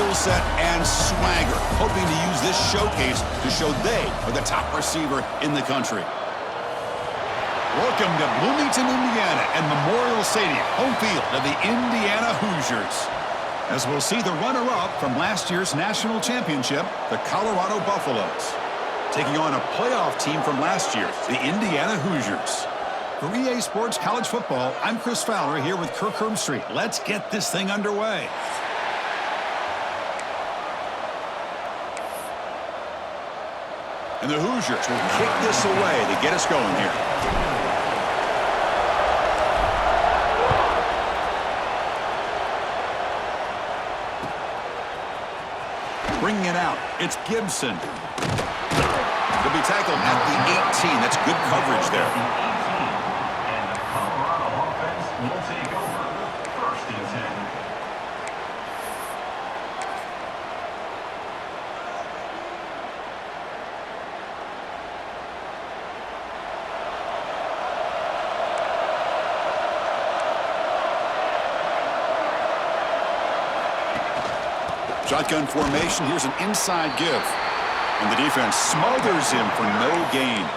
skill set and swagger, hoping to use this showcase to show they are the top receiver in the country. Welcome to Bloomington, Indiana, and Memorial Stadium, home field of the Indiana Hoosiers. As we'll see the runner-up from last year's national championship, the Colorado Buffaloes, taking on a playoff team from last year, the Indiana Hoosiers. For EA Sports College Football, I'm Chris Fowler here with Kirk Herbstreit. Let's get this thing underway. And the Hoosiers will kick this away to get us going here. Bringing it out, it's Gibson. He'll be tackled at the 18. That's good coverage there. And the Colorado offense will take over 1st and 10. Shotgun formation, here's an inside give. And the defense smothers him for no gain.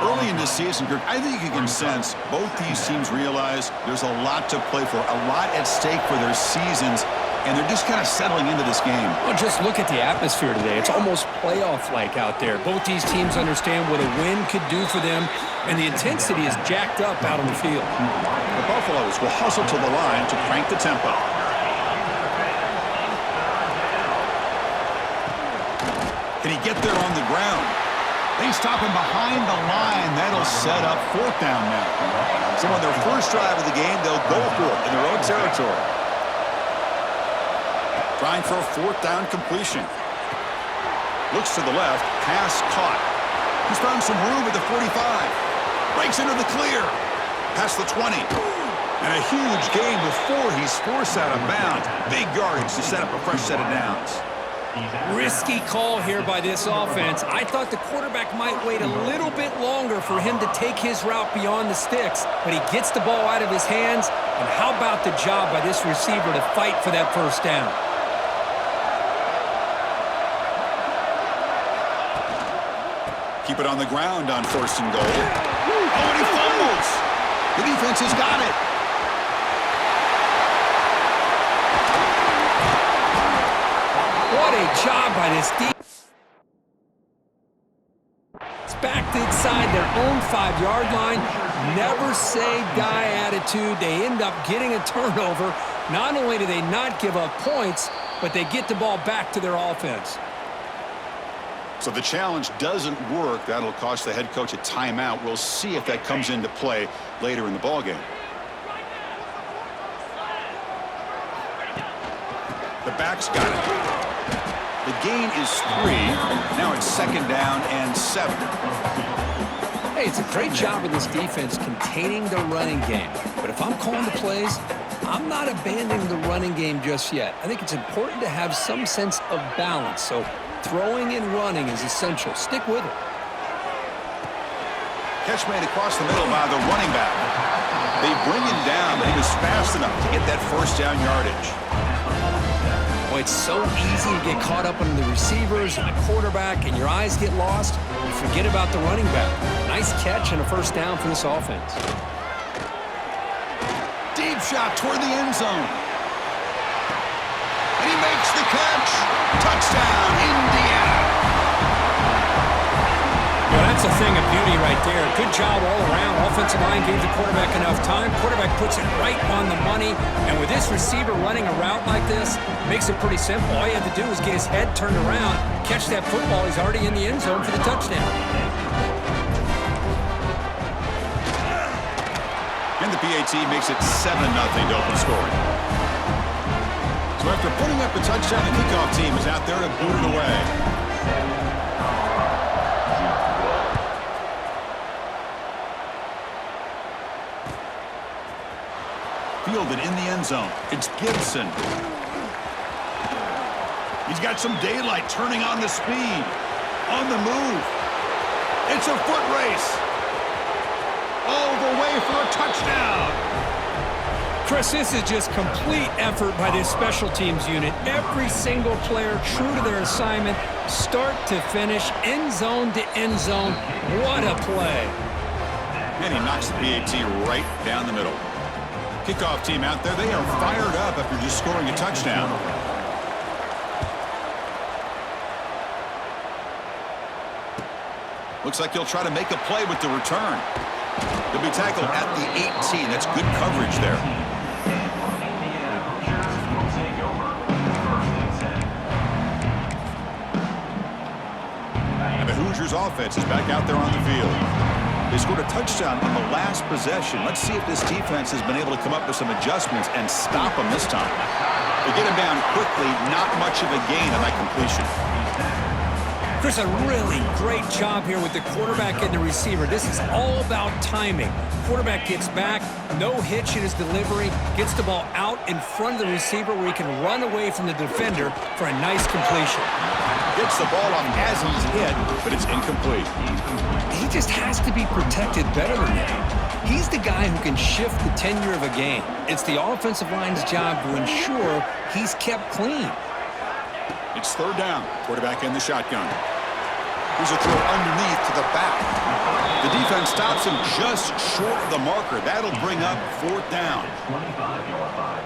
Early in this season, Kirk, I think you can sense both these teams realize there's a lot to play for, a lot at stake for their seasons, and they're just kind of settling into this game. Well, just look at the atmosphere today. It's almost playoff-like out there. Both these teams understand what a win could do for them, and the intensity is jacked up out on the field. The Buffaloes will hustle to the line to crank the tempo. Can he get there on the ground? They stop him behind the line. That'll set up 4th down now. So on their first drive of the game, they'll go for it in their own territory. Trying for a 4th down completion. Looks to the left. Pass caught. He's found some room at the 45. Breaks into the clear. Past the 20. And a huge gain before he's forced out of bounds. Big yardage to set up a fresh set of downs. Risky call here by this offense. I thought the quarterback might wait a little bit longer for him to take his route beyond the sticks, but he gets the ball out of his hands, and how about the job by this receiver to fight for that 1st down? Keep it on the ground on 1st and goal. Oh, and he fumbles. The defense has got it. What a job by this defense. It's backed inside their own 5-yard line. Never say die attitude. They end up getting a turnover. Not only do they not give up points, but they get the ball back to their offense. So the challenge doesn't work. That'll cost the head coach a timeout. We'll see if that comes into play later in the ballgame. The back's got it. The gain is 3. Now it's 2nd down and 7. Hey, it's a great job of this defense containing the running game. But if I'm calling the plays, I'm not abandoning the running game just yet. I think it's important to have some sense of balance. So throwing and running is essential. Stick with it. Catch made across the middle by the running back. They bring him down, but he was fast enough to get that 1st down yardage. Boy, it's so easy to get caught up on the receivers and the quarterback, and your eyes get lost. You forget about the running back. Nice catch and a 1st down for this offense. Deep shot toward the end zone. And he makes the catch. Touchdown, Indiana. Well, that's a thing of beauty right there. Good job all around. Offensive line gave the quarterback enough time. Quarterback puts it right on the money. And with this receiver running a route like this, makes it pretty simple. All you have to do is get his head turned around, catch that football. He's already in the end zone for the touchdown. And the PAT makes it 7-0 to open scoring. So after putting up a touchdown, the kickoff team is out there to boot it away. Fielded in the end zone. It's Gibson. He's got some daylight turning on the speed. On the move. It's a foot race. All the way for a touchdown. Chris, this is just complete effort by this special teams unit. Every single player true to their assignment, start to finish, end zone to end zone. What a play. And he knocks the PAT right down the middle. Kickoff team out there, they are fired up after just scoring a touchdown. Looks like he'll try to make a play with the return. He'll be tackled at the 18. That's good coverage there. And the Hoosiers offense is back out there on the field. They scored a touchdown on the last possession. Let's see if this defense has been able to come up with some adjustments and stop them this time. They get him down quickly, not much of a gain on that completion. Chris, a really great job here with the quarterback and the receiver. This is all about timing. Quarterback gets back, no hitch in his delivery, gets the ball out in front of the receiver where he can run away from the defender for a nice completion. Gets the ball off as he's hit, but it's incomplete. He just has to be protected better than that. He's the guy who can shift the tenure of a game. It's the offensive line's job to ensure he's kept clean. It's third down. Quarterback in the shotgun. Here's a throw underneath to the back. The defense stops him just short of the marker. That'll bring up fourth down.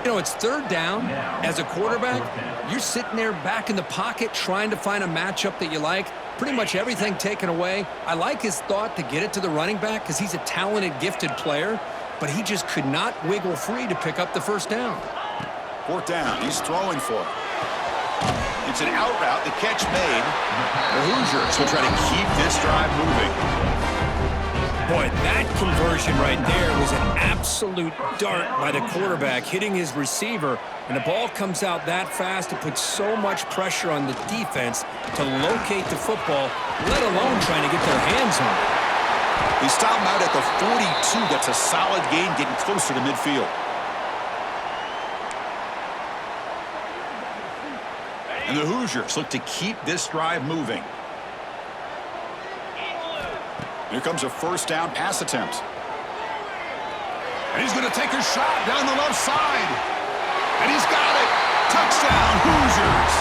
You know, it's third down. As a quarterback, you're sitting there back in the pocket trying to find a matchup that you like. Pretty much everything taken away. I like his thought to get it to the running back because he's a talented, gifted player, but he just could not wiggle free to pick up the first down. Fourth down. He's throwing for it. It's an out route. The catch made. The Hoosiers will try to keep this drive moving. Boy, that conversion right there was an absolute dart by the quarterback hitting his receiver, and the ball comes out that fast. It puts so much pressure on the defense to locate the football, let alone trying to get their hands on it. He stopped him out at the 42. That's a solid gain, getting closer to midfield. And the Hoosiers look to keep this drive moving. Here comes a first down pass attempt. And he's going to take a shot down the left side. And he's got it. Touchdown, Hoosiers.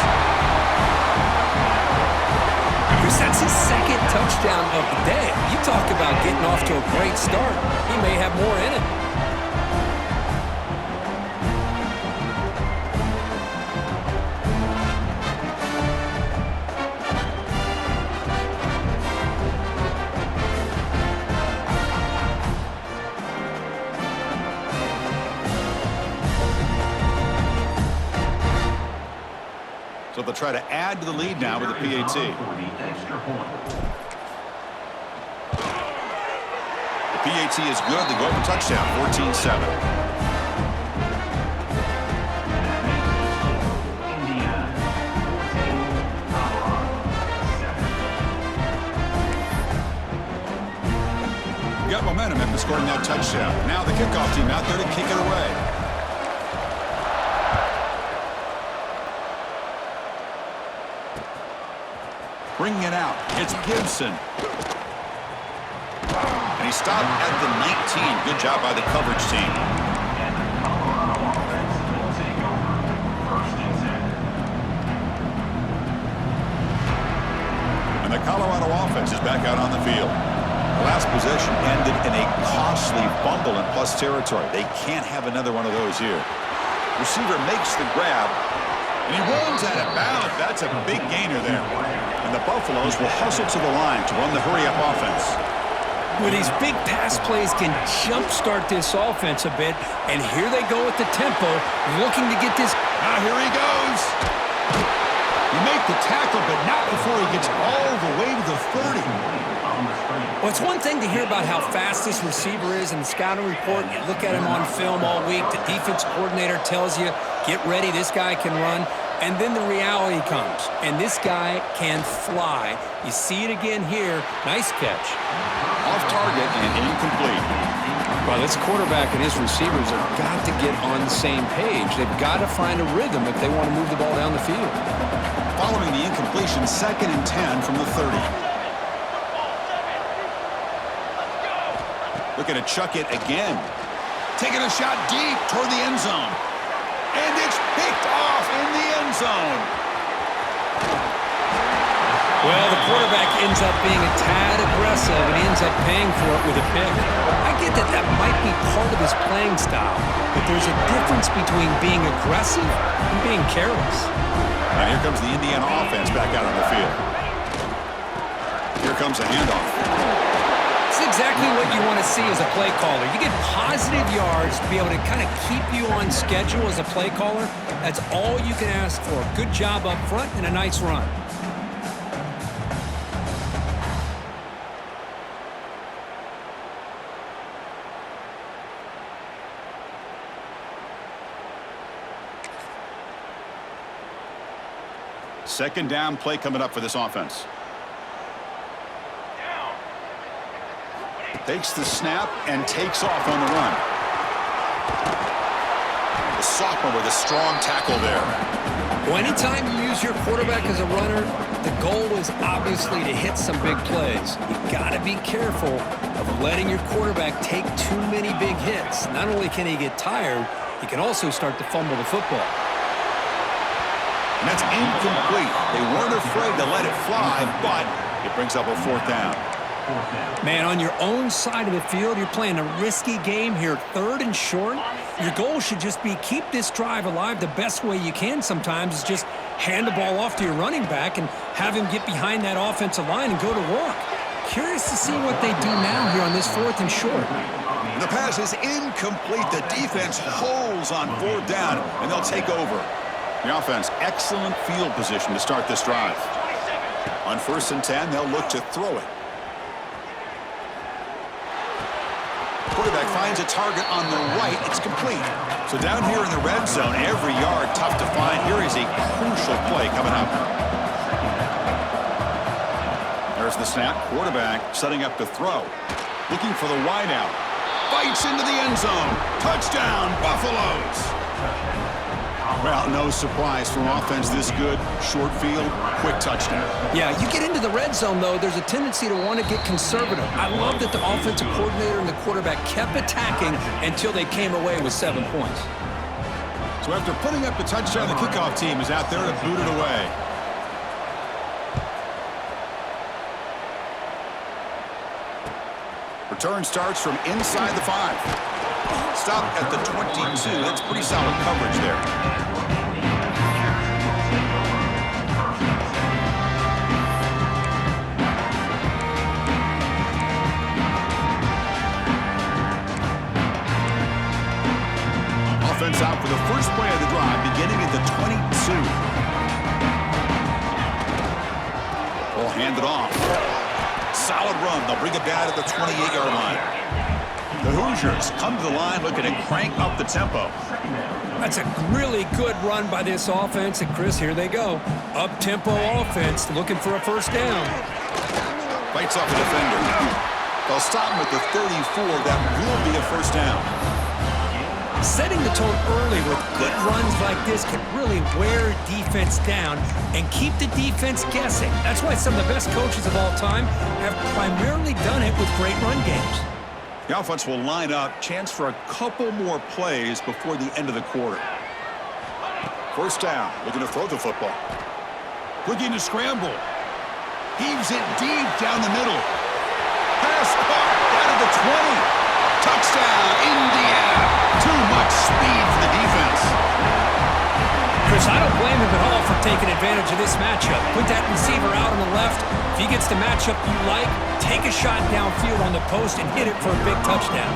Chris, that's his second touchdown of the day. You talk about getting off to a great start. He may have more in it. So they'll try to add to the lead now with the PAT. The PAT is good. They go up a touchdown, 14-7. Got momentum after scoring that touchdown. Now the kickoff team out there to kick it away. Bringing it out, it's Gibson. And he stopped at the 19. Good job by the coverage team. And the Colorado offense is back out on the field. The last possession ended in a costly fumble in plus territory. They can't have another one of those here. Receiver makes the grab, and he rolls out of bounds. That's a big gainer there. And the Buffaloes will hustle to the line to run the hurry-up offense. Well, these big pass plays can jumpstart this offense a bit, and here they go with the tempo, looking to get this. Now here he goes. You make the tackle, but not before he gets all the way to the 30. Well, it's one thing to hear about how fast this receiver is in the scouting report. You look at him on film all week. The defense coordinator tells you, get ready, this guy can run. And then the reality comes, and this guy can fly. You see it again here. Nice catch. Off target and incomplete. Well, this quarterback and his receivers have got to get on the same page. They've got to find a rhythm if they want to move the ball down the field. Following the incompletion, 2nd and 10 from the 30. Looking to chuck it again. Taking a shot deep toward the end zone. And it's picked off in the end zone. Well, the quarterback ends up being a tad aggressive, and he ends up paying for it with a pick. I get that that might be part of his playing style, but there's a difference between being aggressive and being careless. And here comes the Indiana offense back out on the field. Here comes a handoff. It's exactly what you want to see as a play caller. You get positive yards to be able to kind of keep you on schedule as a play caller. That's all you can ask for. Good job up front and a nice run. Second down play coming up for this offense. Takes the snap and takes off on the run. The sophomore with a strong tackle there. Well, anytime you use your quarterback as a runner, the goal is obviously to hit some big plays. You got to be careful of letting your quarterback take too many big hits. Not only can he get tired, he can also start to fumble the football. And that's incomplete. They weren't afraid to let it fly, but it brings up a fourth down. Man, on your own side of the field, you're playing a risky game here, 3rd and short. Your goal should just be keep this drive alive the best way you can sometimes is just hand the ball off to your running back and have him get behind that offensive line and go to work. Curious to see what they do now here on this 4th and short. The pass is incomplete. The defense holds on 4th down, and they'll take over. The offense, excellent field position to start this drive. On 1st and 10, they'll look to throw it. Quarterback finds a target on the right. It's complete. So down here in the red zone, every yard tough to find. Here is a crucial play coming up. There's the snap. Quarterback setting up to throw. Looking for the wideout. Bites into the end zone. Touchdown, Buffaloes. Well, no surprise from offense this good. Short field, quick touchdown. Yeah, you get into the red zone, though, there's a tendency to want to get conservative. I love that the offensive coordinator and the quarterback kept attacking until they came away with 7 points. So after putting up the touchdown, the kickoff team is out there to boot it away. Return starts from inside the 5. Stop at the 22. That's pretty solid coverage there. Offense out for the first play of the drive, beginning at the 22. Ball handed off. Solid run. They'll bring it back at the 28-yard line. The Hoosiers come to the line looking to crank up the tempo. That's a really good run by this offense. And, Chris, here they go. Up-tempo offense looking for a first down. Fights off the defender. They'll stop him at the 34. That will be a first down. Setting the tone early with good runs like this can really wear defense down and keep the defense guessing. That's why some of the best coaches of all time have primarily done it with great run games. The offense will line up. Chance for a couple more plays before the end of the quarter. First down. Looking to throw the football. Looking to scramble. Heaves it deep down the middle. Pass caught out of the 20. Touchdown, Indiana. Too much speed for the defense. Chris, I don't blame him at all for taking advantage of this matchup. Put that receiver out on the left. If he gets the matchup you like, take a shot downfield on the post and hit it for a big touchdown.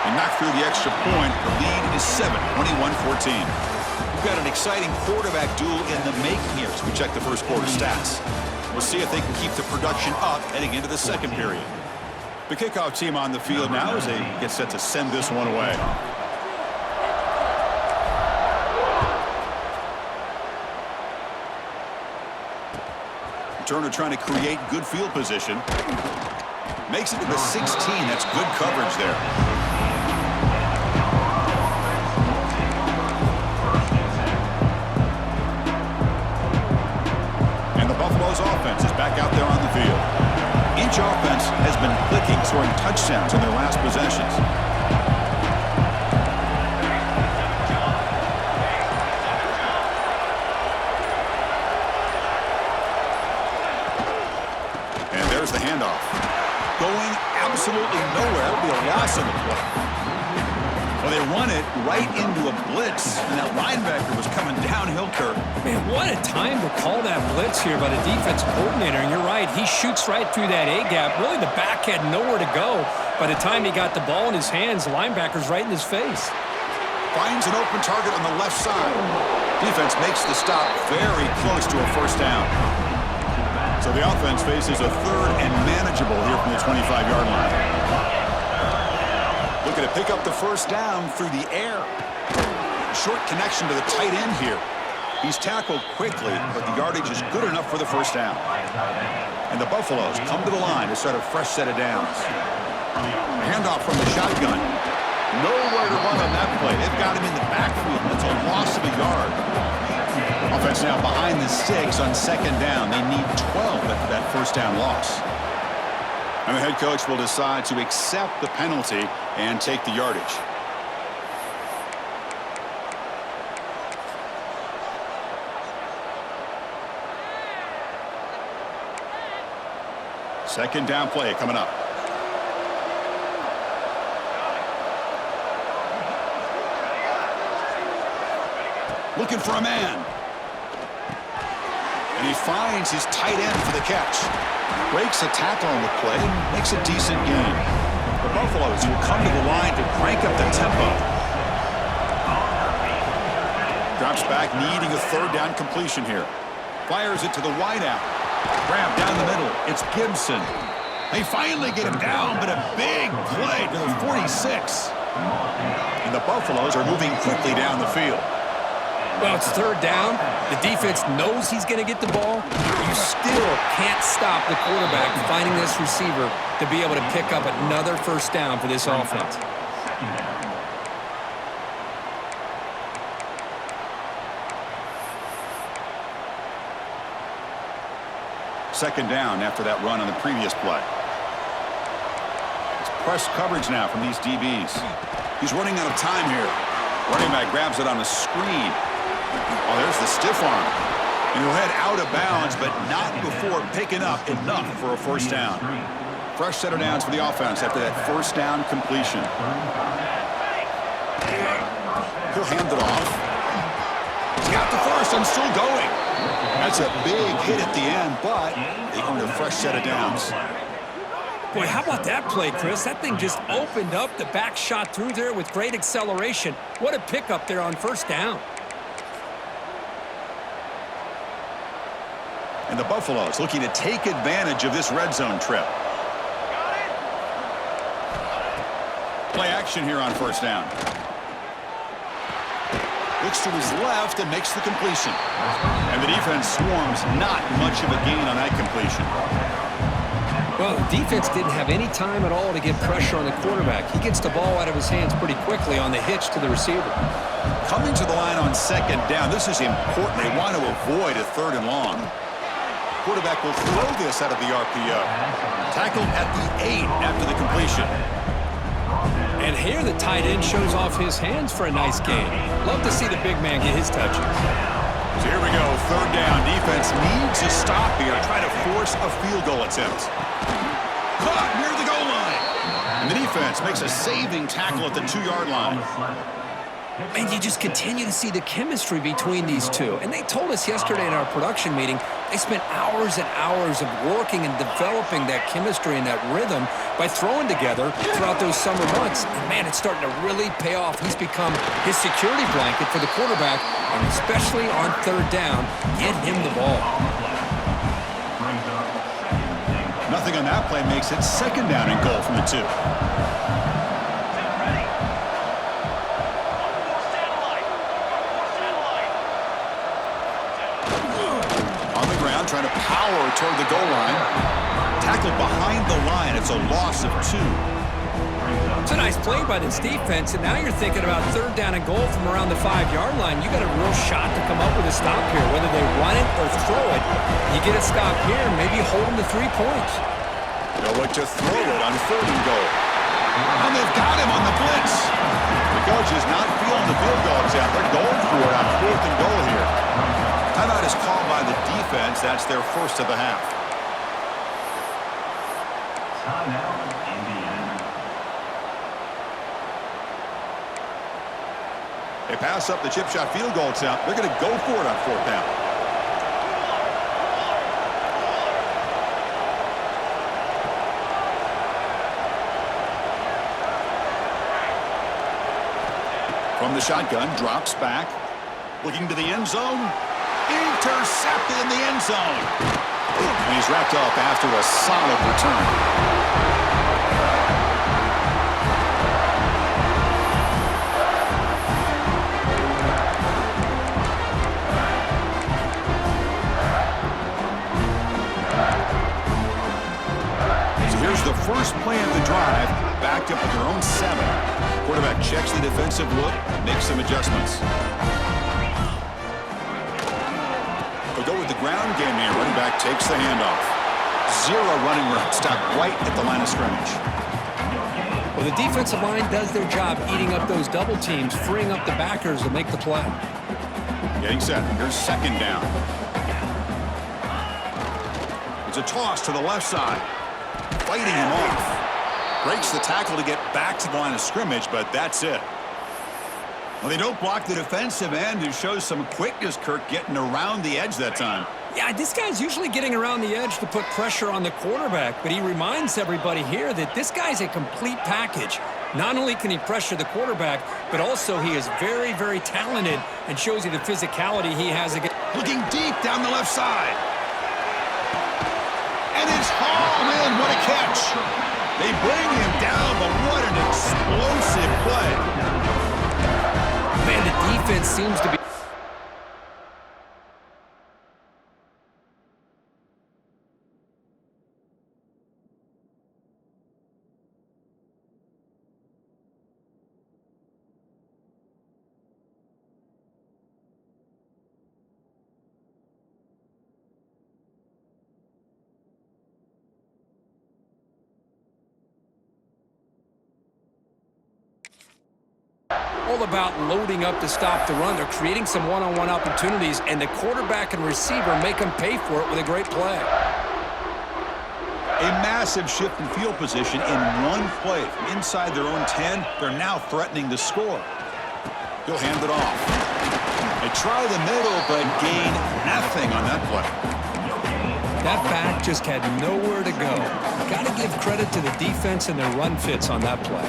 And knocked through the extra point. The lead is 7, 21-14. We've got an exciting quarterback duel in the making here as we check the first quarter stats. We'll see if they can keep the production up heading into the second period. The kickoff team on the field now as they get set to send this one away. Turner trying to create good field position. Makes it to the 16. That's good coverage there. And the Buffaloes offense is back out there on the field. Each offense scoring touchdowns in their last possessions. And there's the handoff. Going absolutely nowhere. That would be a loss on the play. Well, they run it right into a blitz, and that linebacker was coming downhill, Kirk. Man, what a time to call that blitz here by the defensive coordinator. And you're right, he shoots right through that A-gap. Really, the back had nowhere to go. By the time he got the ball in his hands, the linebacker's right in his face. Finds an open target on the left side. Defense makes the stop very close to a first down. So the offense faces a third and manageable here from the 25-yard line. Looking to pick up the first down through the air. Short connection to the tight end here. He's tackled quickly, but the yardage is good enough for the first down. And the Buffaloes come to the line to start a fresh set of downs. A handoff from the shotgun. Nowhere to run on that play. They've got him in the backfield. That's a loss of a yard. Offense now behind the 6 on second down. They need 12 after that first down loss. And the head coach will decide to accept the penalty and take the yardage. Second down play coming up. Looking for a man. And he finds his tight end for the catch. Breaks a tackle on the play and makes a decent gain. The Buffaloes will come to the line to crank up the tempo. Drops back, needing a third down completion here. Fires it to the wideout. Grab down the middle. It's Gibson. They finally get him down, but a big play to the 46. And the Buffaloes are moving quickly down the field. Well, it's third down. The defense knows he's going to get the ball. You still can't stop the quarterback finding this receiver to be able to pick up another first down for this offense. Second down after that run on the previous play. It's press coverage now from these DBs. He's running out of time here. Running back grabs it on a screen. Oh, there's the stiff arm. And he'll head out of bounds, but not before picking up enough for a first down. Fresh set of downs for the offense after that first down completion. He'll hand it off. He's got the first and still going. That's a big hit at the end, but they earned a fresh set of downs. Boy, how about that play, Chris? That thing just opened up. The back shot through there with great acceleration. What a pickup there on first down. And the Buffaloes looking to take advantage of this red zone trip. Play action here on first down. Looks to his left and makes the completion. And the defense swarms, not much of a gain on that completion. Well, the defense didn't have any time at all to get pressure on the quarterback. He gets the ball out of his hands pretty quickly on the hitch to the receiver. Coming to the line on second down, this is important. They want to avoid a third and long. Quarterback will throw this out of the RPO. Tackled at the 8 after the completion. And here the tight end shows off his hands for a nice gain. Love to see the big man get his touches. So here we go, third down. Defense needs a stop here. Try to force a field goal attempt. Caught near the goal line. And the defense makes a saving tackle at the 2-yard line. And you just continue to see the chemistry between these two. And they told us yesterday in our production meeting, they spent hours and hours of working and developing that chemistry and that rhythm by throwing together throughout those summer months. And man, it's starting to really pay off. He's become his security blanket for the quarterback, and especially on third down, get him the ball. Nothing on that play makes it second down and goal from the 2. Trying to power toward the goal line. Tackled behind the line. It's a loss of 2. It's a nice play by this defense, and now you're thinking about third down and goal from around the 5-yard line. You got a real shot to come up with a stop here, whether they run it or throw it. You get a stop here, maybe hold them to 3 points. They'll look to throw it on 3rd and goal. And they've got him on the blitz. The coach is not feeling the field goal attempt. They're going for it on 4th and goal here. Timeout is called by the defense. That's their first of the half. Timeout, Indiana. They pass up the chip shot field goal attempt. They're going to go for it on 4th down. From the shotgun, drops back. Looking to the end zone. Intercepted in the end zone. And he's wrapped up after a solid return. Here's the first play of the drive, backed up with their own 7. Quarterback checks the defensive look, makes some adjustments. They'll go with the ground game here. Running back takes the handoff. 0 running room, stopped right at the line of scrimmage. Well, the defensive line does their job eating up those double teams, freeing up the backers to make the play. Getting set. Here's 2nd down. It's a toss to the left side. Fighting him off. Breaks the tackle to get back to the line of scrimmage, but that's it. Well, they don't block the defensive end, who shows some quickness, Kirk, getting around the edge that time. Yeah, this guy's usually getting around the edge to put pressure on the quarterback, but he reminds everybody here that this guy's a complete package. Not only can he pressure the quarterback, but also he is very, very talented and shows you the physicality he has against. Looking deep down the left side. And it's hauled in. What a catch. They bring him down, but what an explosive play. Man, the defense seems to be... all about loading up to stop the run. They're creating some one-on-one opportunities, and the quarterback and receiver make them pay for it with a great play. A massive shift in field position in one play. From inside their own 10, they're now threatening to score. He'll hand it off. They try the middle, but gain nothing on that play. That back just had nowhere to go. Got to give credit to the defense and their run fits on that play.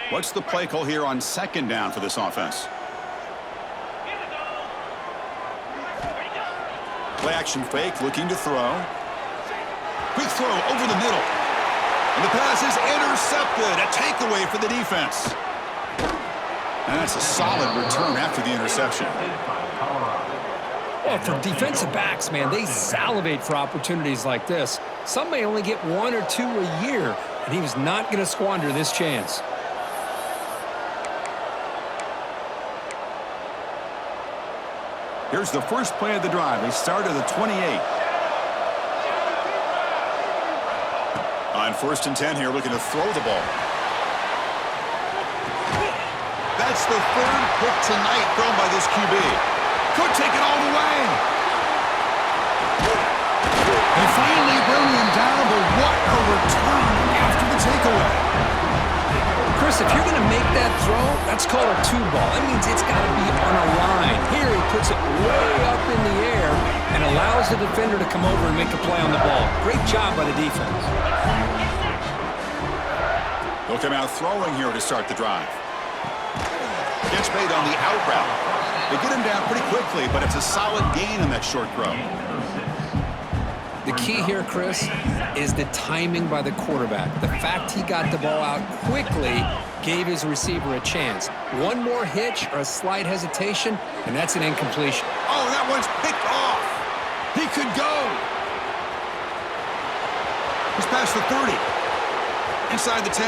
What's the play call here on 2nd down for this offense? Play action fake, looking to throw. Quick throw over the middle. And the pass is intercepted. A takeaway for the defense. And that's a solid return after the interception. Well, for defensive backs, man, they salivate for opportunities like this. Some may only get 1 or 2 a year, and he was not going to squander this chance. Here's the first play of the drive. They start at the 28. On 1st and 10 here, looking to throw the ball. That's the 3rd pick tonight thrown by this QB. Could take it all the way. They finally bring him down, but what a return after the takeaway. Chris, if you're going to make that throw, that's called a 2-ball. That means it's got to be on a line. Here he puts it way up in the air and allows the defender to come over and make a play on the ball. Great job by the defense. They'll come out throwing here to start the drive. Gets made on the out route. They get him down pretty quickly, but it's a solid gain on that short throw. The key here, Chris, is the timing by the quarterback. The fact he got the ball out quickly gave his receiver a chance. One more hitch or a slight hesitation, and that's an incompletion. Oh, that one's picked off. He could go. He's past the 30. Inside the 10.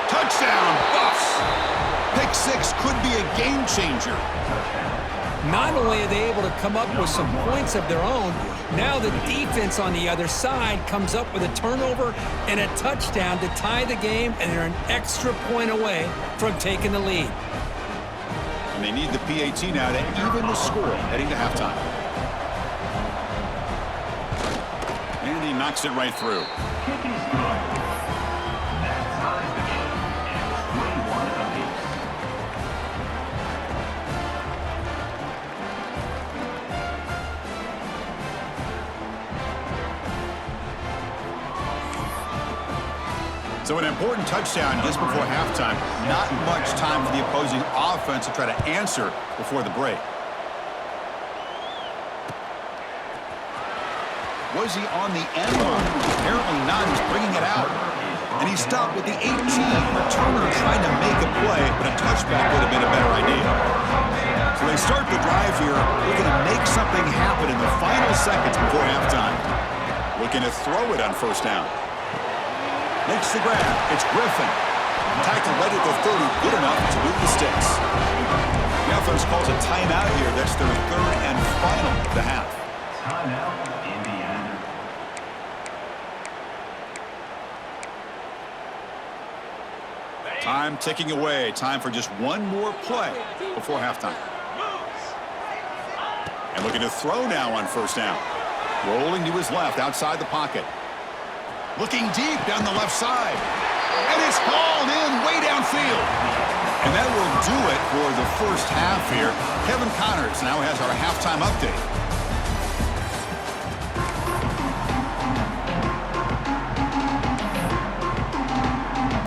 Touchdown, Buffs. Pick 6 could be a game changer. Not only are they able to come up with some points of their own, now the defense on the other side comes up with a turnover and a touchdown to tie the game, and they're an extra point away from taking the lead. And they need the PAT now to even the score heading to halftime. And he knocks it right through. Kick is good. That ties the game. It's 21 apiece. So an important touchdown just before halftime. Not much time for the opposing offense to try to answer before the break. Was he on the end line? Apparently not. He's bringing it out. And he stopped with the 18. Returner trying to make a play, but a touchback would have been a better idea. So they start the drive here. Looking to make something happen in the final seconds before halftime. Looking to throw it on first down. Makes the grab. It's Griffin. Tackled right at the 30. Good enough to move the sticks. The offense calls a timeout here. That's their third and final of the half. Timeout, Indiana. Time ticking away. Time for just one more play before halftime. And looking to throw now on first down. Rolling to his left outside the pocket. Looking deep down the left side. And it's hauled in way downfield. And that will do it for the first half here. Kevin Connors now has our halftime update.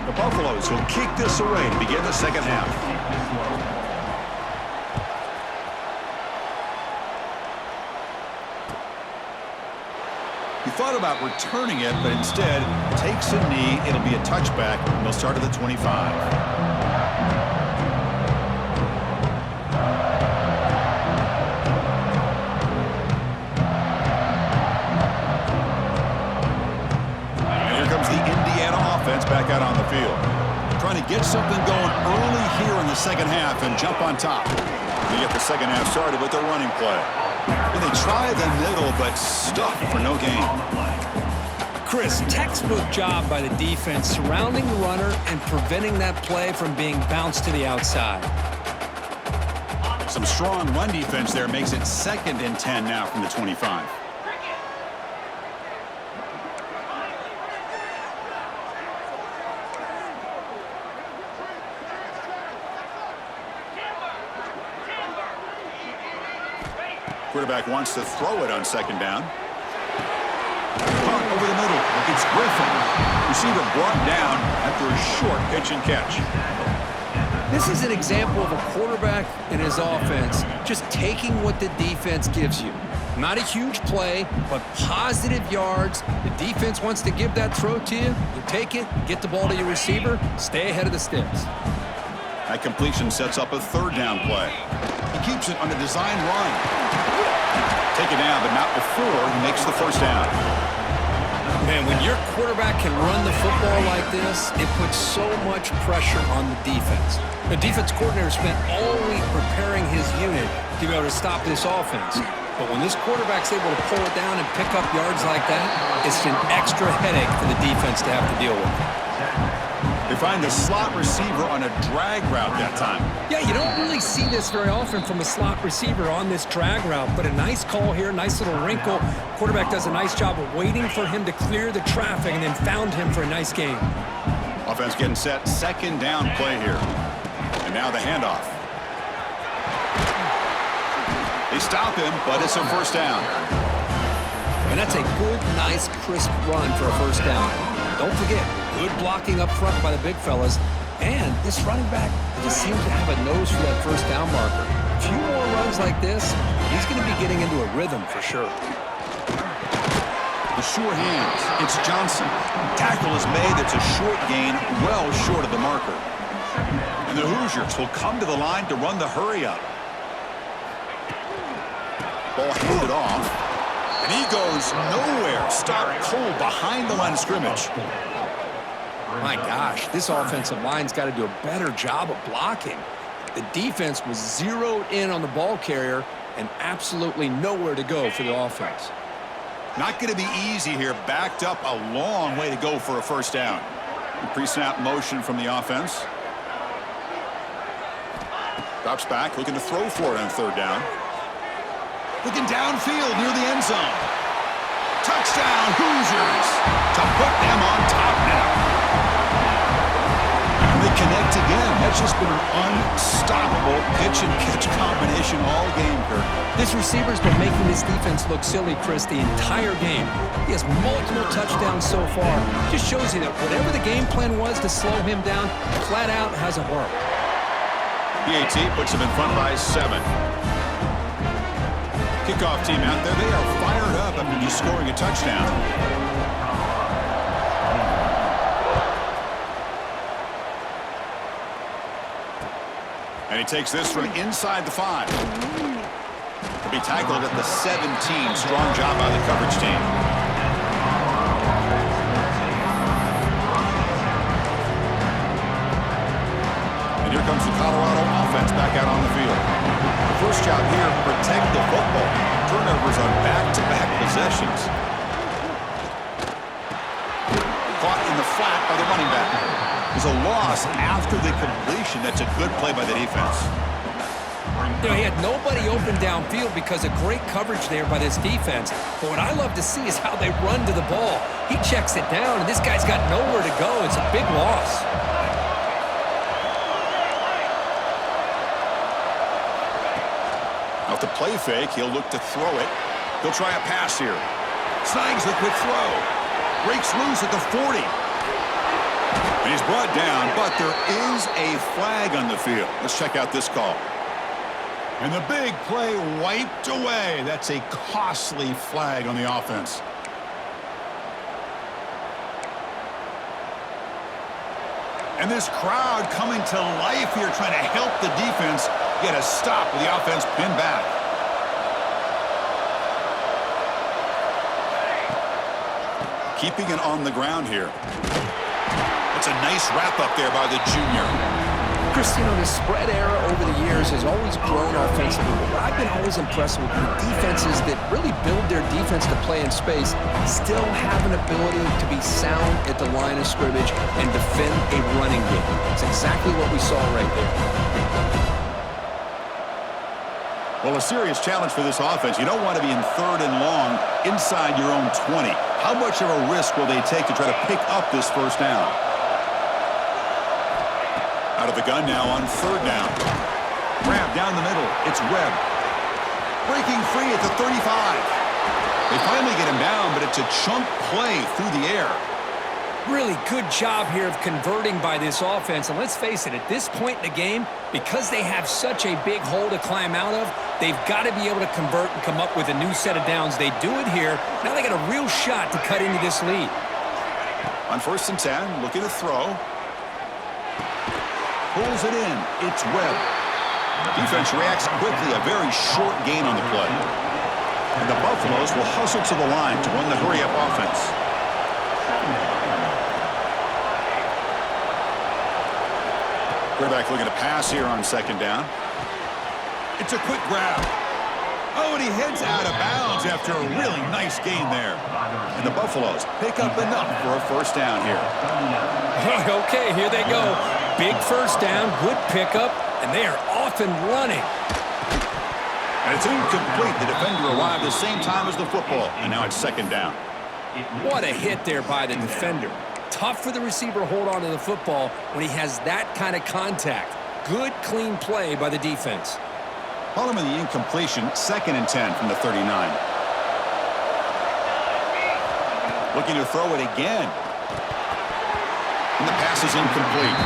The Buffaloes will kick this away to begin the second half. He thought about returning it, but instead takes a knee. It'll be a touchback, and they'll start at the 25. And here comes the Indiana offense back out on the field. Trying to get something going early here in the second half and jump on top. They get the second half started with their running play. And they try the middle, but stuck for no gain. Chris, textbook job by the defense surrounding the runner and preventing that play from being bounced to the outside. Some strong run defense there makes it 2nd and 10 now from the 25. Quarterback wants to throw it on second down. Caught over the middle. It's Griffin. Receiver brought down after a short pitch and catch. This is an example of a quarterback and his offense just taking what the defense gives you. Not a huge play, but positive yards. The defense wants to give that throw to you. You take it, get the ball to your receiver, stay ahead of the sticks. That completion sets up a third down play. He keeps it on a design run. Take it down, but not before he makes the first down. Man, when your quarterback can run the football like this, it puts so much pressure on the defense. The defense coordinator spent all week preparing his unit to be able to stop this offense. But when this quarterback's able to pull it down and pick up yards like that, it's an extra headache for the defense to have to deal with. They find the slot receiver on a drag route that time. Yeah, you don't really see this very often from a slot receiver on this drag route, but a nice call here, nice little wrinkle. Quarterback does a nice job of waiting for him to clear the traffic and then found him for a nice gain. Offense getting set, second down play here. And now the handoff. They stop him, but it's a first down. And that's a good, nice, crisp run for a first down. Don't forget, good blocking up front by the big fellas. And this running back just seems to have a nose for that first down marker. A few more runs like this, he's going to be getting into a rhythm for sure. The sure hands. It's Johnson. Tackle is made. It's a short gain, well short of the marker. And the Hoosiers will come to the line to run the hurry up. Ball handed off. And he goes nowhere. Start cold behind the line of scrimmage. My gosh, this offensive line's got to do a better job of blocking. The defense was zeroed in on the ball carrier and absolutely nowhere to go for the offense. Not going to be easy here. Backed up a long way to go for a first down. Pre-snap motion from the offense. Drops back, looking to throw for it on third down. Looking downfield near the end zone. Touchdown, Hoosiers! To put them on top now. And they connect again. That's just been an unstoppable pitch-and-catch combination all game, Kirk. This receiver's been making this defense look silly, Chris, the entire game. He has multiple touchdowns so far. Just shows you that whatever the game plan was to slow him down, flat out hasn't worked. PAT puts them in front by 7. Kickoff team out there. They are fired up after just scoring a touchdown. And he takes this from inside the 5. To be tackled at the 17. Strong job by the coverage team. And here comes the Colorado offense back out on the field. The first job here, protect the football. Turnovers on back-to-back possessions. Caught in the flat by the running back. There's a loss after the completion. That's a good play by the defense. You know, he had nobody open downfield because of great coverage there by this defense. But what I love to see is how they run to the ball. He checks it down, and this guy's got nowhere to go. It's a big loss. Off the play fake, he'll look to throw it. He'll try a pass here. Snags the quick throw. Breaks loose at the 40. And he's brought down, but there is a flag on the field. Let's check out this call. And the big play wiped away. That's a costly flag on the offense. And this crowd coming to life here, trying to help the defense get a stop with the offense pinned back. Keeping it on the ground here. That's a nice wrap-up there by the junior. Chris, you know, the spread era over the years has always grown offensively. But I've been always impressed with the defenses that really build their defense to play in space, still have an ability to be sound at the line of scrimmage and defend a running game. It's exactly what we saw right there. Well, a serious challenge for this offense. You don't want to be in third and long inside your own 20. How much of a risk will they take to try to pick up this first down? Out of the gun now on third down. Grab down the middle. It's Webb. Breaking free at the 35. They finally get him down, but it's a chunk play through the air. Really good job here of converting by this offense. And let's face it, at this point in the game, because they have such a big hole to climb out of, they've got to be able to convert and come up with a new set of downs. They do it here. Now they got a real shot to cut into this lead. On 1st and 10, looking to throw. Pulls it in. It's Webb. Defense reacts quickly. A very short gain on the play. And the Buffaloes will hustle to the line to run the hurry-up offense. Quarterback looking to pass here on 2nd down. It's a quick grab. Oh, and he heads out of bounds after a really nice gain there. And the Buffaloes pick up enough for a first down here. Okay, here they go. Big first down, good pickup, and they are off and running. And it's incomplete. The defender arrived the same time as the football, and now it's 2nd down. What a hit there by the defender. Tough for the receiver to hold on to the football when he has that kind of contact. Good, clean play by the defense. Following the incompletion, 2nd and 10 from the 39. Looking to throw it again. And the pass is incomplete.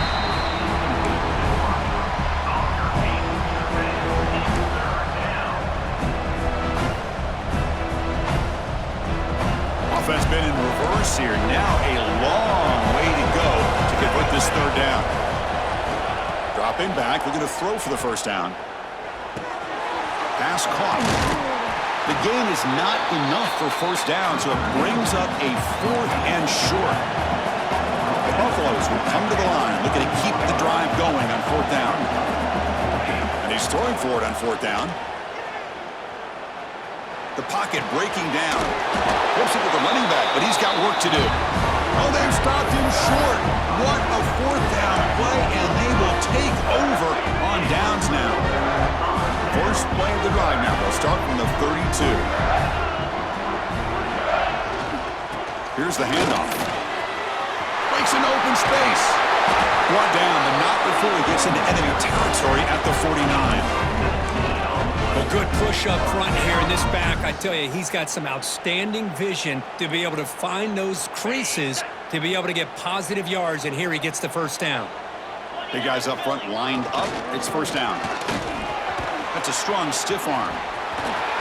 Offense been in reverse here. Now a long way to go to convert this third down. Dropping back, looking to throw for the first down. Pass caught. The gain is not enough for first down, so it brings up a 4th and short. The Buffaloes will come to the line, looking to keep the drive going on 4th down. He's throwing for it on 4th down. The pocket breaking down. Flips it to the running back, but he's got work to do. Oh, they've stopped him short. What a 4th down play, and they will take over on downs now. First play of the drive now. They'll start from the 32. Here's the handoff. Breaks into open space. Brought down, but not before he gets into enemy territory at the 49. A good push up front here in this back. I tell you, he's got some outstanding vision to be able to find those creases to be able to get positive yards, and here he gets the first down. Big guys up front lined up. It's first down. That's a strong stiff arm.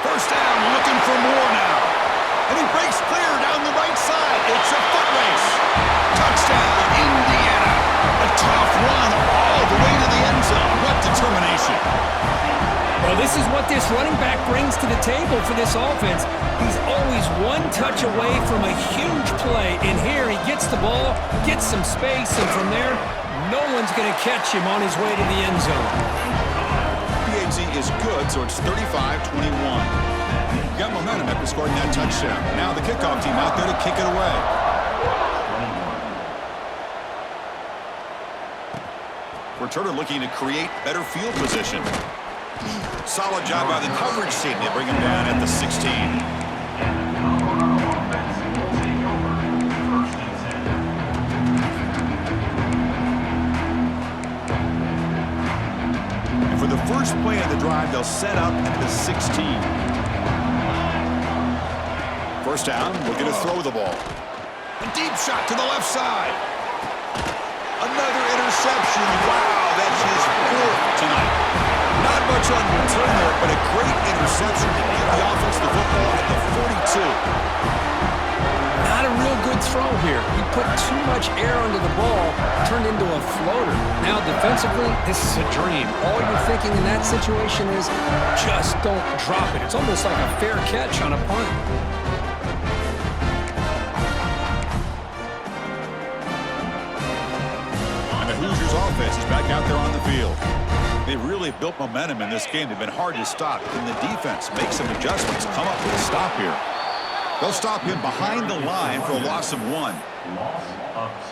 First down, looking for more now. And he breaks clear down the right side. It's a foot race. Touchdown, Indiana. A tough run all the way to the end zone. What determination. Well, this is what this running back brings to the table for this offense. He's always one touch away from a huge play. And here he gets the ball, gets some space, and from there, no one's going to catch him on his way to the end zone. PAT is good, so it's 35-21. Got momentum after scoring that touchdown. Now the kickoff team out there to kick it away. Returner looking to create better field position. Solid job by the coverage team. They bring him down at the 16. And for the first play of the drive, they'll set up at the 16. First down, looking to throw the ball. A deep shot to the left side. Another interception. Wow, that's his 4th tonight. Not much on return there, but a great interception to give the offense the football at the 42. Not a real good throw here. He put too much air under the ball, turned into a floater. Now defensively, this is a dream. All you're thinking in that situation is just don't drop it. It's almost like a fair catch on a punt. And the Hoosiers offense is back out there on the field. They really built momentum in this game. They've been hard to stop. Can the defense make some adjustments, come up with a stop here? They'll stop him behind the line for a loss of 1.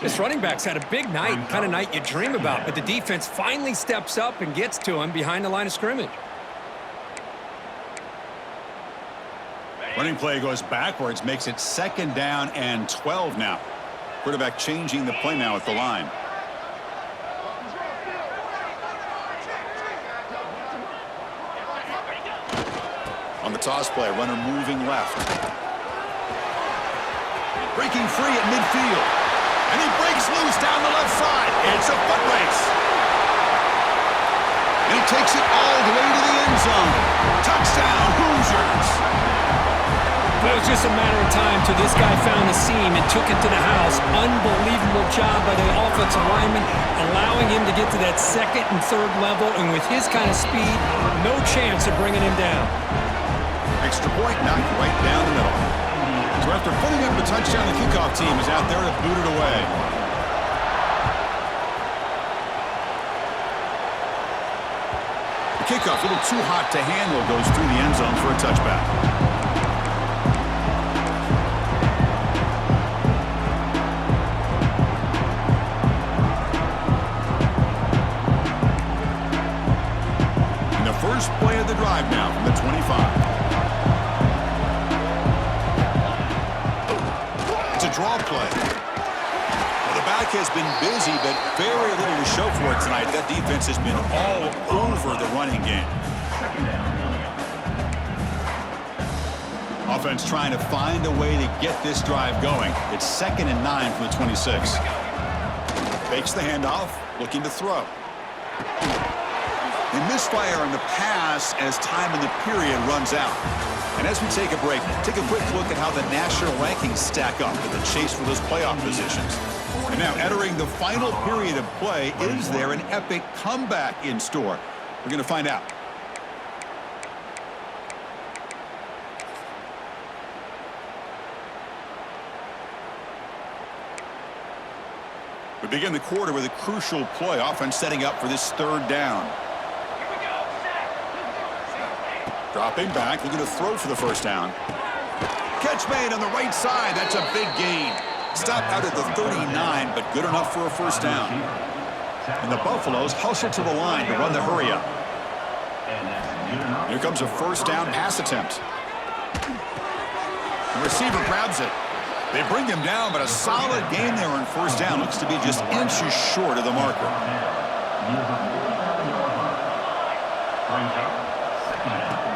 This running back's had a big night, kind of night you dream about, but the defense finally steps up and gets to him behind the line of scrimmage. Running play goes backwards, makes it 2nd down and 12 now. Quarterback changing the play now at the line. On the toss play, runner moving left. Breaking free at midfield. And he breaks loose down the left side. It's a foot race. And he takes it all the way to the end zone. Touchdown, Hoosiers. Well, it was just a matter of time till this guy found the seam and took it to the house. Unbelievable job by the offensive lineman, allowing him to get to that 2nd and 3rd level. And with his kind of speed, no chance of bringing him down. Extra point knocked right down the middle. So after putting up the touchdown, the kickoff team is out there to boot it away. The kickoff, a little too hot to handle, goes through the end zone for a touchback. First play of the drive now from the 25. It's a draw play. Well, the back has been busy, but very little to show for it tonight. That defense has been all over the running game. Offense trying to find a way to get this drive going. It's 2nd and 9 from the 26. Fakes the handoff, looking to throw. They misfire on the pass as time in the period runs out. And as we take a break, take a quick look at how the national rankings stack up in the chase for those playoff positions. And now entering the final period of play, is there an epic comeback in store? We're going to find out. We begin the quarter with a crucial play, offense setting up for this 3rd down. Dropping back, looking to throw for the first down. Catch made on the right side. That's a big gain. Stop out at the 39, but good enough for a first down. And the Buffaloes hustle to the line to run the hurry up. Here comes a first down pass attempt. The receiver grabs it. They bring him down, but a solid gain there on first down. Looks to be just inches short of the marker.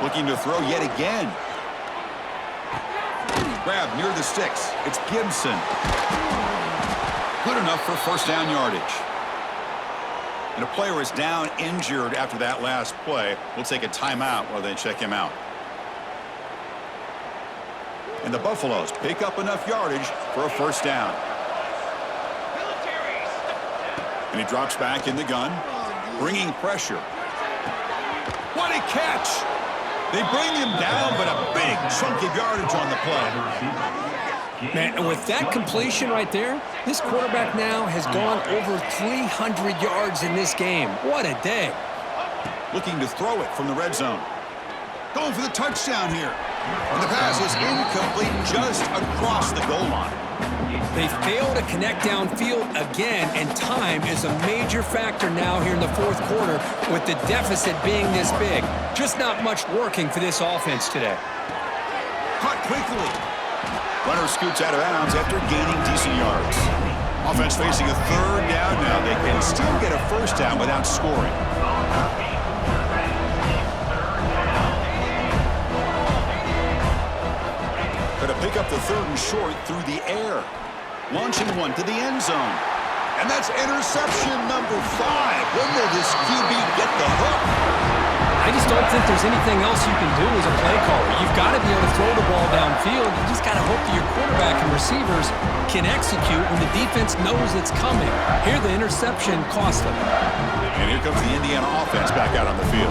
Looking to throw yet again. Grab near the sticks. It's Gibson. Good enough for first down yardage. And a player is down injured after that last play. We'll take a timeout while they check him out. And the Buffaloes pick up enough yardage for a first down. And he drops back in the gun, bringing pressure. What a catch! They bring him down, but a big chunk of yardage on the play. Man, and with that completion right there, this quarterback now has gone over 300 yards in this game. What a day. Looking to throw it from the red zone. Going for the touchdown here. And the pass is incomplete just across the goal line. They fail to connect downfield again, and time is a major factor now here in the fourth quarter with the deficit being this big. Just not much working for this offense today. Cut quickly. Runner scoots out of bounds after gaining decent yards. Offense facing a third down now. They can still get a first down without scoring. Going to pick up the third and short through the air. Launching one to the end zone. And that's interception number 5. When will this QB get the hook? I just don't think there's anything else you can do as a play caller. You've got to be able to throw the ball downfield. You just got to hope that your quarterback and receivers can execute when the defense knows it's coming. Here, the interception cost them. And here comes the Indiana offense back out on the field.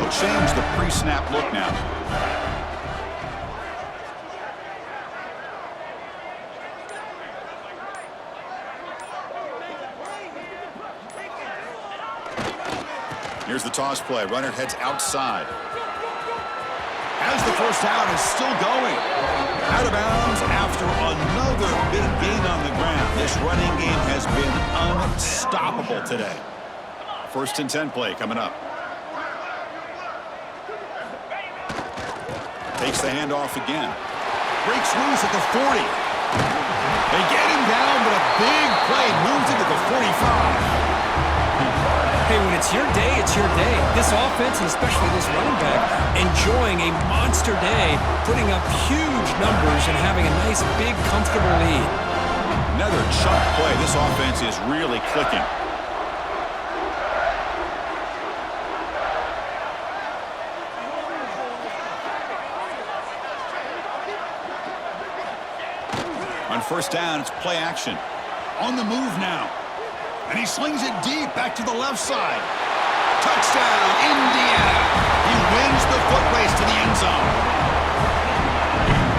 They'll change the pre-snap look now. Here's the toss play. Runner heads outside. As the first down is still going. Out of bounds after another big gain on the ground. This running game has been unstoppable today. First and 10 play coming up. Takes the handoff again. Breaks loose at the 40. They get him down, but a big play moves into the 45. Hey, when it's your day, it's your day. This offense, and especially this running back, enjoying a monster day, putting up huge numbers and having a nice, big, comfortable lead. Another chunk play. This offense is really clicking. On first down, it's play action. On the move now. And he slings it deep back to the left side. Touchdown, Indiana. He wins the foot race to the end zone.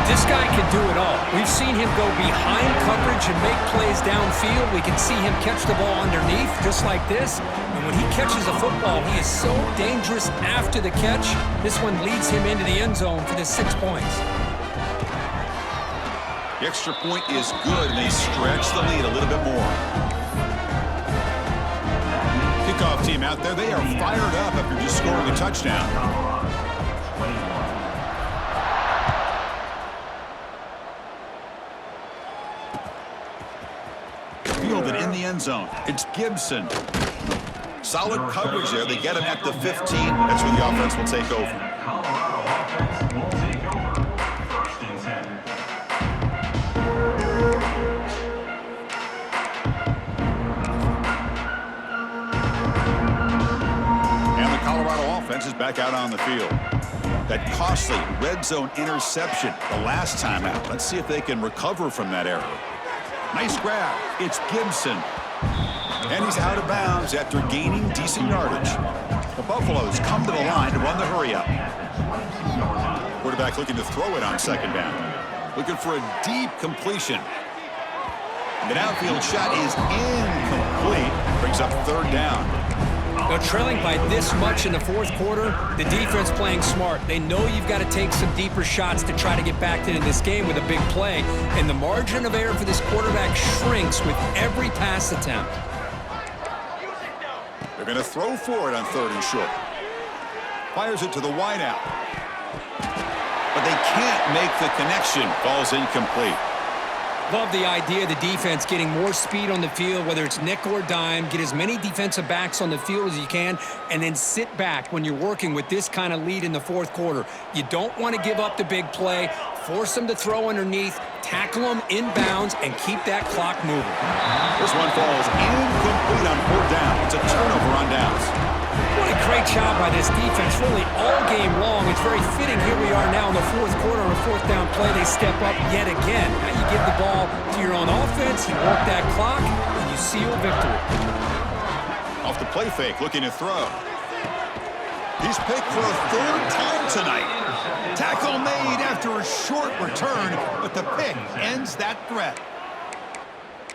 This guy can do it all. We've seen him go behind coverage and make plays downfield. We can see him catch the ball underneath just like this. And when he catches a football, he is so dangerous after the catch. This one leads him into the end zone for the 6 points. The extra point is good, and they stretch the lead a little bit more. Kickoff team out there, they are fired up after just scoring a touchdown. Fielded in the end zone. It's Gibson. Solid coverage there. They get him at the 15. That's where the offense will take over. Colorado offense will take over. First and 10. Is back out on the field. That costly red zone interception the last time out. Let's see if they can recover from that error. Nice grab. It's Gibson. And he's out of bounds after gaining decent yardage. The Buffaloes come to the line to run the hurry up. Quarterback looking to throw it on second down. Looking for a deep completion. The downfield shot is incomplete. Brings up third down. Now, trailing by this much in the fourth quarter, the defense playing smart. They know you've got to take some deeper shots to try to get back into this game with a big play, and the margin of error for this quarterback shrinks with every pass attempt. They're going to throw for it on 3rd and short. Fires it to the wideout. But they can't make the connection. Falls incomplete. Love the idea of the defense getting more speed on the field, whether it's nickel or dime. Get as many defensive backs on the field as you can, and then sit back when you're working with this kind of lead in the fourth quarter. You don't want to give up the big play. Force them to throw underneath, tackle them inbounds, and keep that clock moving. This one falls incomplete on 4th down. It's a turnover on downs. What a great job by this defense, really all game long. It's very fitting. Here we are now in the fourth quarter on a 4th down play. They step up yet again. Now you give the ball to your own offense, you work that clock, and you seal victory. Off the play fake, looking to throw. He's picked for a 3rd time tonight. Tackle made after a short return, but the pick ends that threat.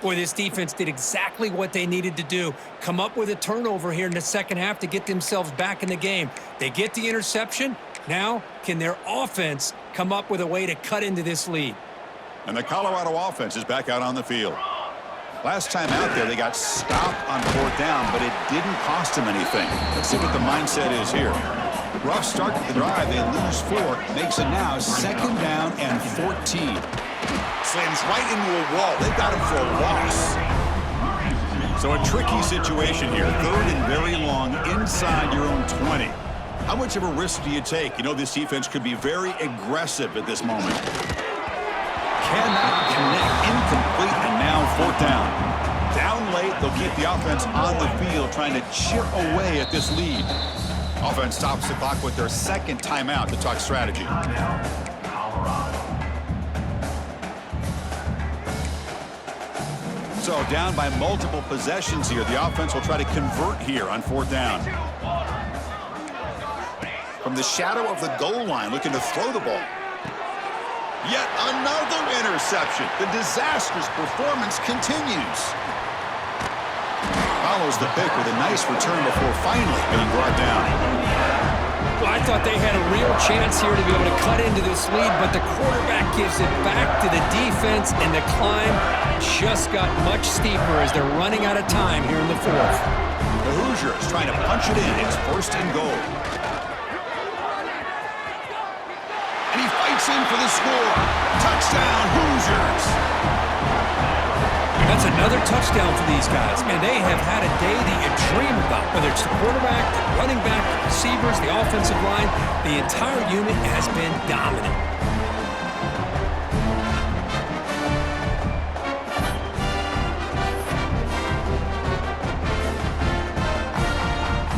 Boy, this defense did exactly what they needed to do. Come up with a turnover here in the second half to get themselves back in the game. They get the interception. Now, can their offense come up with a way to cut into this lead? And the Colorado offense is back out on the field. Last time out there, they got stopped on 4th down, but it didn't cost them anything. Let's see what the mindset is here. Rough start to the drive. They lose 4. Makes it now 2nd down and 14. Slams right into a wall. They've got him for a loss. So a tricky situation here. 3rd and very long inside your own 20. How much of a risk do you take? You know this defense could be very aggressive at this moment. Cannot connect. Incomplete, and now 4th down. Down late, they'll keep the offense on the field trying to chip away at this lead. Offense stops the clock with their 2nd timeout to talk strategy. So down by multiple possessions here. The offense will try to convert here on 4th down. From the shadow of the goal line, looking to throw the ball. Yet another interception. The disastrous performance continues. Follows the pick with a nice return before finally being brought down. Well, I thought they had a real chance here to be able to cut into this lead, but the quarterback gives it back to the defense, and the climb just got much steeper as they're running out of time here in the 4th. The Hoosiers trying to punch it in. It's 1st and goal. And he fights in for the score. Touchdown, Hoosiers. That's another touchdown for these guys. Man, they have had a day that you dream about, whether it's the quarterback, the running back, the receivers, the offensive line. The entire unit has been dominant.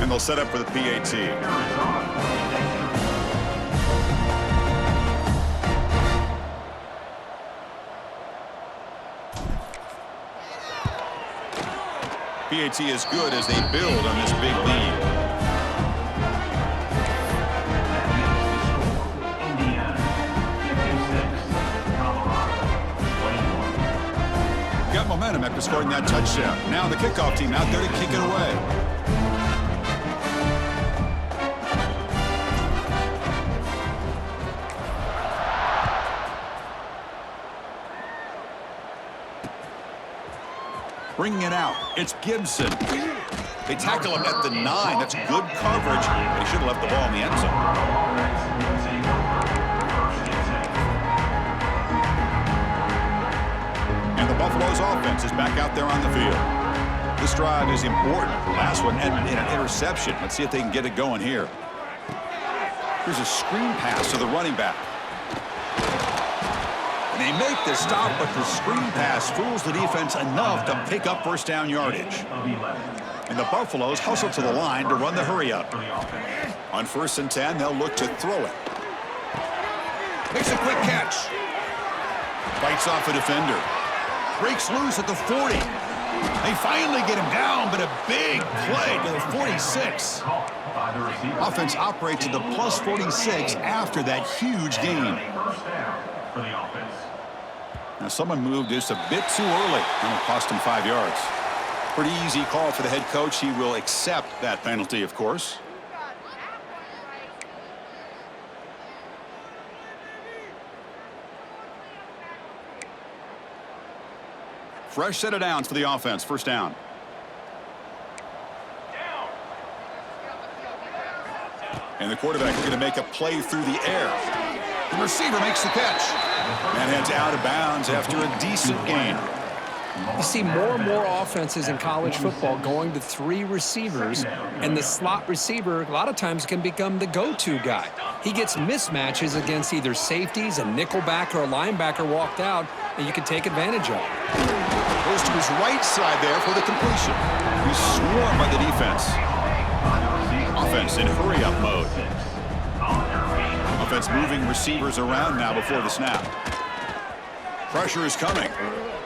And they'll set up for the PAT. PAT is good as they build on this big lead. Got momentum after scoring that touchdown. Now the kickoff team out there to kick it away. Bringing it out, it's Gibson. They tackle him at the 9. That's good coverage. They should have left the ball in the end zone. And the Buffalo's offense is back out there on the field. This drive is important. The last one ended in an interception. Let's see if they can get it going here. Here's a screen pass to the running back. And they make the stop, but the screen pass fools the defense enough to pick up 1st down yardage. And the Buffaloes hustle to the line to run the hurry-up. On 1st and 10, they'll look to throw it. Makes a quick catch. Fights off a defender. Breaks loose at the 40. They finally get him down, but a big play to the 46. Offense operates at the plus 46 after that huge gain. Now someone moved just a bit too early, and it cost him 5 yards. Pretty easy call for the head coach. He will accept that penalty, of course. Fresh set of downs for the offense. First down. And the quarterback is going to make a play through the air. The receiver makes the catch. And heads out of bounds after a decent gain. You see more and more offenses in college football going to 3 receivers, and the slot receiver a lot of times can become the go-to guy. He gets mismatches against either safeties, a nickelbacker, or a linebacker walked out, and you can take advantage of it. Goes to his right side there for the completion. He's swarmed by the defense. Offense in hurry-up mode. Offense moving receivers around now before the snap. Pressure is coming.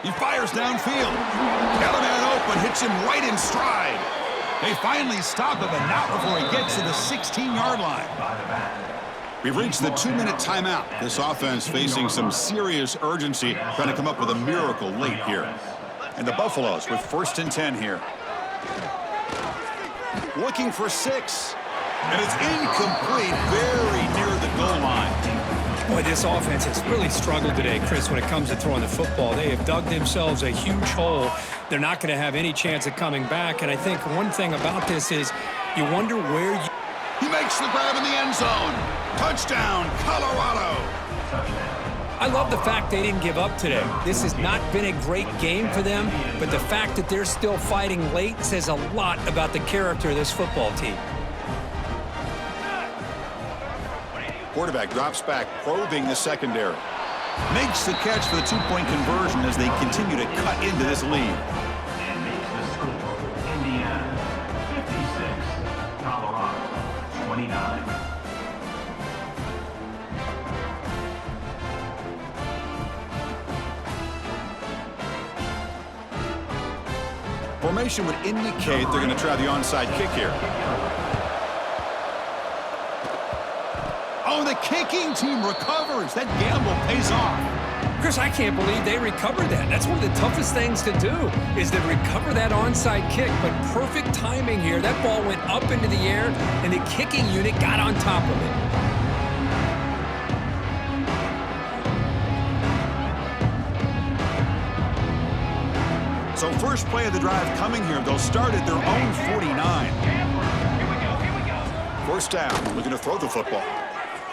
He fires downfield. Got a man open, hits him right in stride. They finally stop him, but not before he gets to the 16-yard line. We've reached the 2-minute timeout. This offense facing some serious urgency, trying to come up with a miracle late here. And the Buffaloes with 1st and 10 here. Looking for 6. And it's incomplete, very near the goal line. Boy, this offense has really struggled today, Chris, when it comes to throwing the football. They have dug themselves a huge hole. They're not going to have any chance of coming back. And I think one thing about this is you wonder where you... He makes the grab in the end zone. Touchdown, Colorado. I love the fact they didn't give up today. This has not been a great game for them, but the fact that they're still fighting late says a lot about the character of this football team. Quarterback drops back, probing the secondary. Makes the catch for the 2-point conversion as they continue to cut into this lead. And makes the score. Indiana 56, Colorado 29. Formation would indicate they're going to try the onside kick here. Oh, the kicking team recovers. That gamble pays off. Chris, I can't believe they recovered that. That's one of the toughest things to do is to recover that onside kick, but perfect timing here. That ball went up into the air, and the kicking unit got on top of it. So first play of the drive coming here. They'll start at their own 49. First down, looking to throw the football.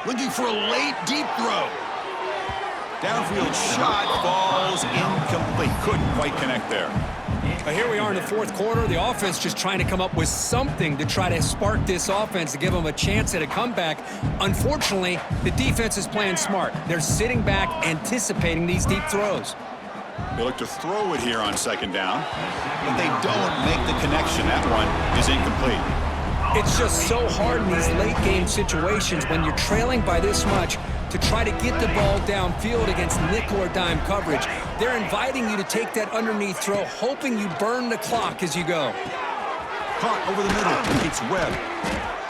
Looking for a late, deep throw. Downfield shot falls incomplete. Couldn't quite connect there. Here we are in the 4th quarter. The offense just trying to come up with something to try to spark this offense to give them a chance at a comeback. Unfortunately, the defense is playing smart. They're sitting back, anticipating these deep throws. They look to throw it here on 2nd down, but they don't make the connection. That one is incomplete. It's just so hard in these late-game situations when you're trailing by this much to try to get the ball downfield against nickel or dime coverage. They're inviting you to take that underneath throw, hoping you burn the clock as you go. Caught over the middle. It's Webb.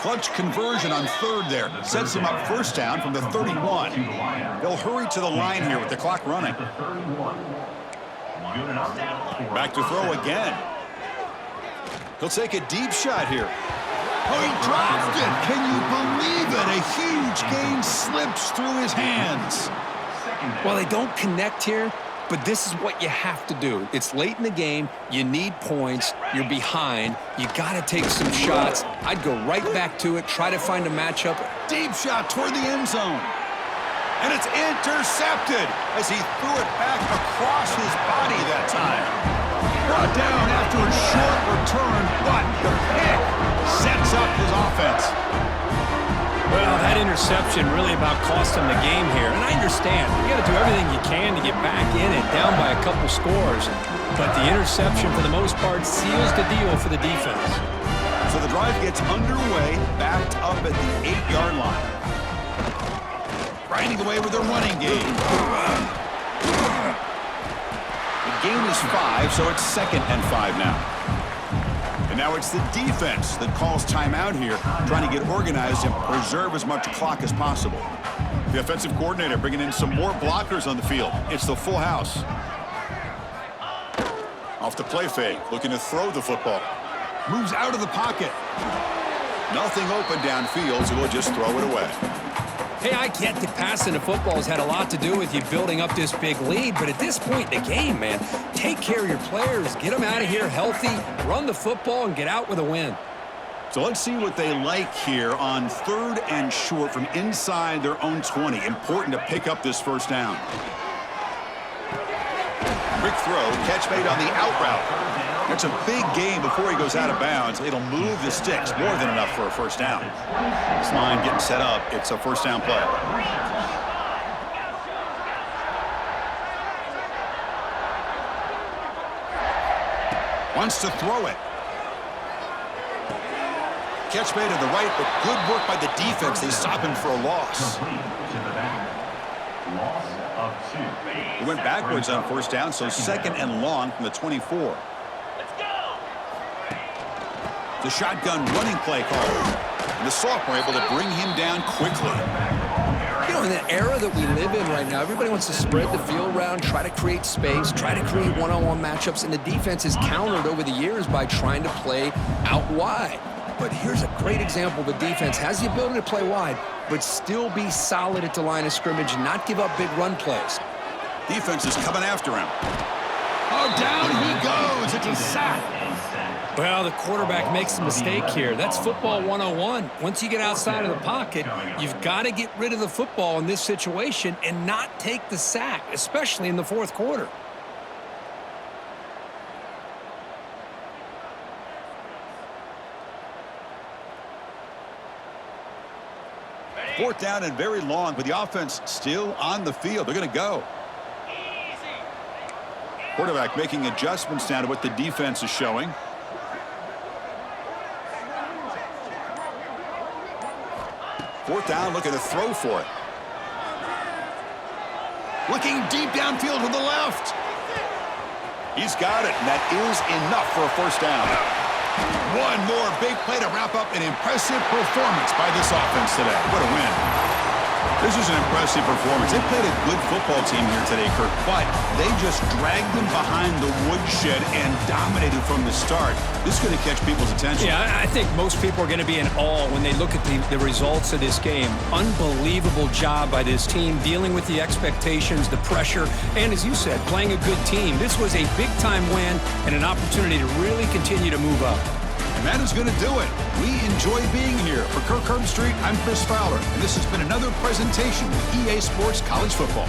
Clutch conversion on 3rd there. Sets him up first down from the 31. They'll hurry to the line here with the clock running. Back to throw again. He'll take a deep shot here. Oh, he dropped it. Can you believe it? A huge gain slips through his hands. Well, they don't connect here, but this is what you have to do. It's late in the game. You need points. You're behind. You got to take some shots. I'd go right back to it, try to find a matchup. Deep shot toward the end zone. And it's intercepted as he threw it back across his body that time. Brought down after a short return, but the pick sets up his offense. Well, that interception really about cost him the game here. And I understand. You got to do everything you can to get back in it, down by a couple scores. But the interception, for the most part, seals the deal for the defense. So the drive gets underway, backed up at the 8-yard line. Riding away with their running game. The gain is 5, so it's 2nd and 5 now. And now it's the defense that calls timeout here, trying to get organized and preserve as much clock as possible. The offensive coordinator bringing in some more blockers on the field. It's the full house. Off the play fake, looking to throw the football. Moves out of the pocket. Nothing open downfield, so he'll just throw it away. Hey, I get that passing the football has had a lot to do with you building up this big lead, but at this point in the game, man, take care of your players. Get them out of here healthy, run the football, and get out with a win. So let's see what they like here on 3rd and short from inside their own 20. Important to pick up this first down. Quick throw, catch made on the out route. That's a big gain before he goes out of bounds. It'll move the sticks more than enough for a first down. This line getting set up. It's a first down play. Wants to throw it. Catch made to the right, but good work by the defense. They stop him for a loss. Loss of 2. He went backwards on first down, so 2nd and long from the 24. The shotgun running play call. And the sophomore able to bring him down quickly. You know, in the era that we live in right now, everybody wants to spread the field around, try to create space, try to create one-on-one matchups, and the defense has countered over the years by trying to play out wide. But here's a great example. The defense has the ability to play wide, but still be solid at the line of scrimmage and not give up big run plays. Defense is coming after him. Oh, down he goes. It's a sack. Well, the quarterback makes a mistake here. That's football 101. Once you get outside of the pocket, you've got to get rid of the football in this situation and not take the sack, especially in the 4th quarter. Fourth down and very long, but the offense still on the field. They're going to go. Quarterback making adjustments now to what the defense is showing. Fourth down, looking to throw for it. Looking deep downfield to the left. He's got it, and that is enough for a first down. One more big play to wrap up an impressive performance by this offense today. What a win. This is an impressive performance. They played a good football team here today, Kirk, but they just dragged them behind the woodshed and dominated from the start. This is going to catch people's attention. Yeah, I think most people are going to be in awe when they look at the results of this game. Unbelievable job by this team dealing with the expectations, the pressure, and as you said, playing a good team. This was a big-time win and an opportunity to really continue to move up. And that is going to do it. We enjoy being here. For Kirk Herbstreit, I'm Chris Fowler, and this has been another presentation of EA Sports College Football.